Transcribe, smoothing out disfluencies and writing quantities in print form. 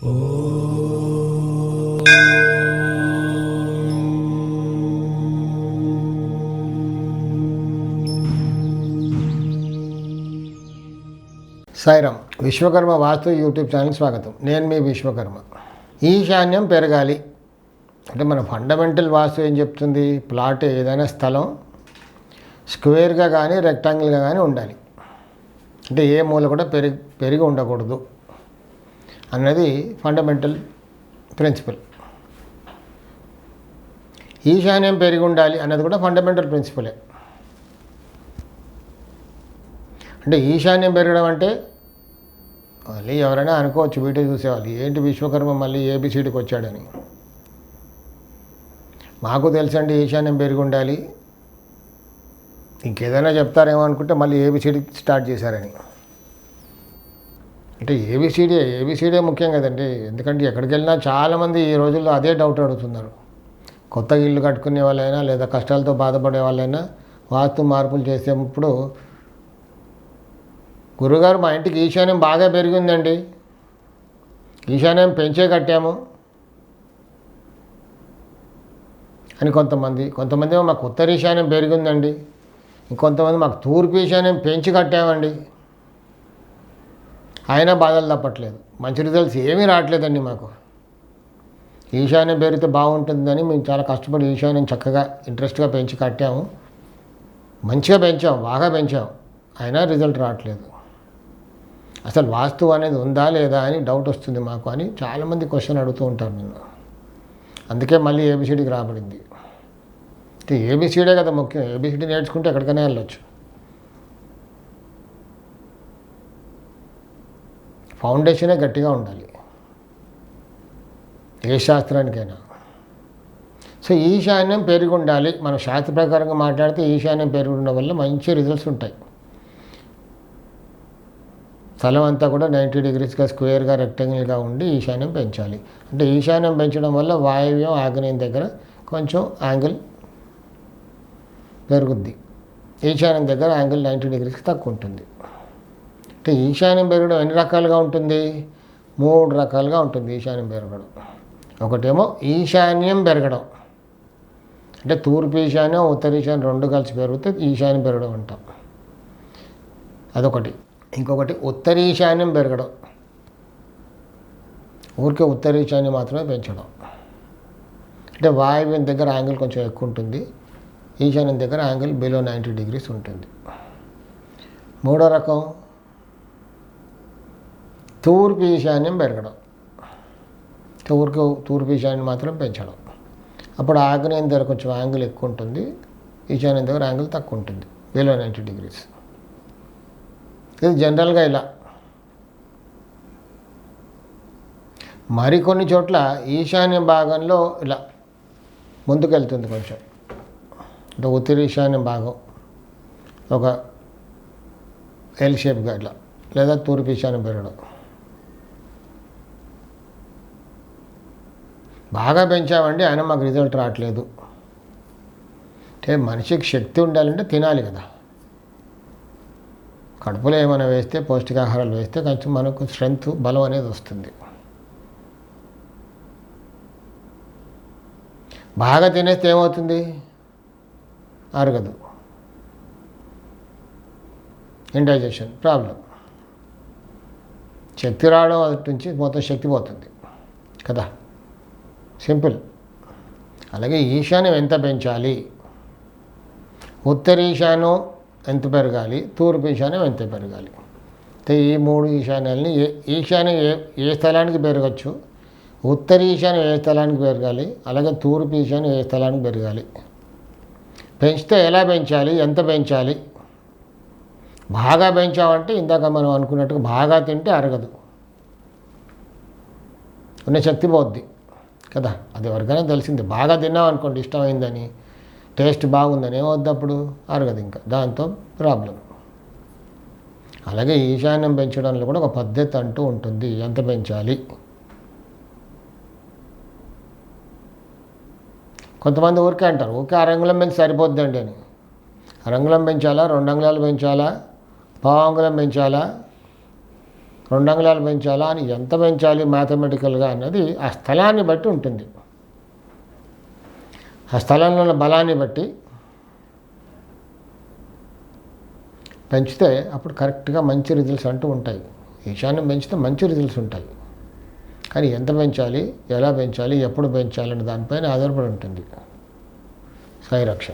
సాయిరామ్. విశ్వకర్మ వాస్తు YouTube channel స్వాగతం. నేను మీ విశ్వకర్మ. ఈశాన్యం పెరగాలి అంటే మన ఫండమెంటల్ వాస్తు ఏం చెప్తుంది? ప్లాట్ ఏదైనా స్థలం స్క్వేర్గా కానీ రెక్టాంగిల్గా కానీ ఉండాలి. అంటే ఏ మూల కూడా పెరిగి ఉండకూడదు అన్నది ఫండమెంటల్ ప్రిన్సిపల్. ఈశాన్యం పెరిగి ఉండాలి అన్నది కూడా ఫండమెంటల్ ప్రిన్సిపలే. అంటే ఈశాన్యం పెరగడం అంటే మళ్ళీ ఎవరైనా అనుకోవచ్చు, వీడియో చూసేవాళ్ళు, ఏంటి విశ్వకర్మ మళ్ళీ ఏబిసిడికి వచ్చాడని. మాకు తెలుసండి ఈశాన్యం పెరిగి ఉండాలి, ఇంకేదైనా చెప్తారేమో అనుకుంటే మళ్ళీ ఏబిసిడి స్టార్ట్ చేశారని. అంటే ఏబిసిడే ముఖ్యం కదండి. ఎందుకంటే ఎక్కడికి వెళ్ళినా చాలామంది ఈ రోజుల్లో అదే డౌట్ అడుగుతున్నారు. కొత్తగా ఇల్లు కట్టుకునే వాళ్ళైనా లేదా కష్టాలతో బాధపడే వాళ్ళైనా వాస్తు మార్పులు చేసేటప్పుడు, గురుగారు మా ఇంటికి ఈశాన్యం బాగా పెరిగిందండి, ఈశాన్యం పెంచే కట్టాము అని కొంతమంది మాకు ఉత్తర ఈశాన్యం పెరిగిందండి, ఇంకొంతమంది మాకు తూర్పు ఈశాన్యం పెంచి కట్టామండి, అయినా బాధలు తప్పట్లేదు, మంచి రిజల్ట్స్ ఏమీ రావట్లేదండి మాకు. ఈశాన్యం పెరిగితే బాగుంటుందని మేము చాలా కష్టపడి ఈశాన్యం చక్కగా ఇంట్రెస్ట్గా పెంచి కట్టాము, మంచిగా పెంచాం, బాగా పెంచాం, అయినా రిజల్ట్ రావట్లేదు. అసలు వాస్తు అనేది ఉందా లేదా అని డౌట్ వస్తుంది మాకు అని చాలామంది క్వశ్చన్ అడుగుతూ ఉంటారు నిన్ను. అందుకే మళ్ళీ ఏబిసిడికి రాబడింది. ఏబిసిడే కదా ముఖ్యం. ఏబిసిడి నేర్చుకుంటే ఎక్కడికైనా వెళ్ళొచ్చు. ఫౌండేషనే గట్టిగా ఉండాలి ఏ శాస్త్రానికైనా. సో ఈశాన్యం పెరిగి ఉండాలి. మనం శాస్త్ర ప్రకారంగా మాట్లాడితే ఈశాన్యం పెరిగి ఉండడం వల్ల మంచి రిజల్ట్స్ ఉంటాయి. స్థలం అంతా కూడా 90 డిగ్రీస్గా స్క్వేర్గా రెక్టాంగిల్గా ఉండి ఈశాన్యం పెంచాలి. అంటే ఈశాన్యం పెంచడం వల్ల వాయువ్యం ఆగ్నేయం దగ్గర కొంచెం యాంగిల్ పెరుగుద్ది, ఈశాన్యం దగ్గర యాంగిల్ 90 డిగ్రీస్కి తక్కువ ఉంటుంది. అంటే ఈశాన్యం పెరగడం ఎన్ని రకాలుగా ఉంటుంది? 3 రకాలుగా ఉంటుంది ఈశాన్యం పెరగడం. ఒకటేమో ఈశాన్యం పెరగడం, అంటే తూర్పు ఈశాన్యం ఉత్తర ఈశాన్యం 2 కలిసి పెరిగితే ఈశాన్యం పెరగడం అంటాం, అదొకటి. ఇంకొకటి ఉత్తర ఈశాన్యం పెరగడం, ఊరికే ఉత్తర ఈశాన్యం మాత్రమే పెంచడం. అంటే వాయువ్యం దగ్గర యాంగిల్ కొంచెం ఎక్కువ ఉంటుంది, ఈశాన్యం దగ్గర యాంగిల్ బిలో 90 డిగ్రీస్ ఉంటుంది. మూడో రకం తూర్పు ఈశాన్యం పెరగడం, తూర్పు ఈశాన్యం మాత్రం పెంచడం. అప్పుడు ఆగ్నేయం దగ్గర కొంచెం యాంగిల్ ఎక్కువ ఉంటుంది, ఈశాన్యం దగ్గర యాంగిల్ తక్కువ ఉంటుంది, బిలో 90 డిగ్రీస్. ఇది జనరల్గా ఇలా. మరికొన్ని చోట్ల ఈశాన్య భాగంలో ఇలా ముందుకెళ్తుంది కొంచెం, అంటే ఉత్తర ఈశాన్య భాగం ఒక ఎల్ షేప్గా ఇట్లా, లేదా తూర్పు ఈశాన్యం పెరగడం. బాగా పెంచామండి, అయినా మాకు రిజల్ట్ రావట్లేదు. అంటే మనిషికి శక్తి ఉండాలంటే తినాలి కదా. కడుపులో ఏమైనా వేస్తే, పౌష్టికాహారాలు వేస్తే కొంచెం మనకు స్ట్రెంగ్త్, బలం అనేది వస్తుంది. బాగా తినేస్తే ఏమవుతుంది? అరగదు, ఇండైజెషన్ ప్రాబ్లం, శక్తి రావడం అటు నుంచి మొత్తం శక్తి పోతుంది కదా, సింపుల్. అలాగే ఈశాన్యం ఎంత పెంచాలి? ఉత్తర ఈశాన్యం ఎంత పెరగాలి, తూర్పు ఈశాన్యం ఎంత పెరగాలి. అయితే ఈ 3 ఈశాన్యాలని ఈశాన్యం ఏ స్థలానికి పెరగచ్చు, ఉత్తర ఈశాన్యం ఏ స్థలానికి పెరగాలి, అలాగే తూర్పు ఈశాన్యం ఏ స్థలానికి పెరగాలి. పెంచితే ఎలా పెంచాలి, ఎంత పెంచాలి? బాగా పెంచామంటే ఇందాక మనం అనుకున్నట్టుగా బాగా తింటే అరగదు, ఉన్న శక్తి పోద్ది కదా. అది ఎవరికైనా తెలిసింది. బాగా తిన్నాం అనుకోండి, ఇష్టమైందని, టేస్ట్ బాగుందని, ఏమవుద్దప్పుడు అరగదు, ఇంకా దాంతో ప్రాబ్లం. అలాగే ఈశాన్యం పెంచడంలో కూడా ఒక పద్ధతి అంటూ ఉంటుంది. ఎంత పెంచాలి? కొంతమంది ఊరికే అంటారు, ఊరికే అరంగుళం పెంచి సరిపోద్దండి అని. అరంగుళం పెంచాలా, 2 అంగుళాలు పెంచాలా, పావు అంగుళం పెంచాలా 2 అంగుళాలు పెంచాలా అని ఎంత పెంచాలి మ్యాథమెటికల్గా అన్నది ఆ స్థలాన్ని బట్టి ఉంటుంది. ఆ స్థలంలో ఉన్న బలాన్ని బట్టి పెంచితే అప్పుడు కరెక్ట్గా మంచి రిజల్ట్స్ అంటూ ఉంటాయి. ఈశాన్యం పెంచితే మంచి రిజల్ట్స్ ఉంటాయి. కానీ ఎంత పెంచాలి, ఎలా పెంచాలి, ఎప్పుడు పెంచాలనే దానిపైన ఆధారపడి ఉంటుంది. సాయి రక్ష.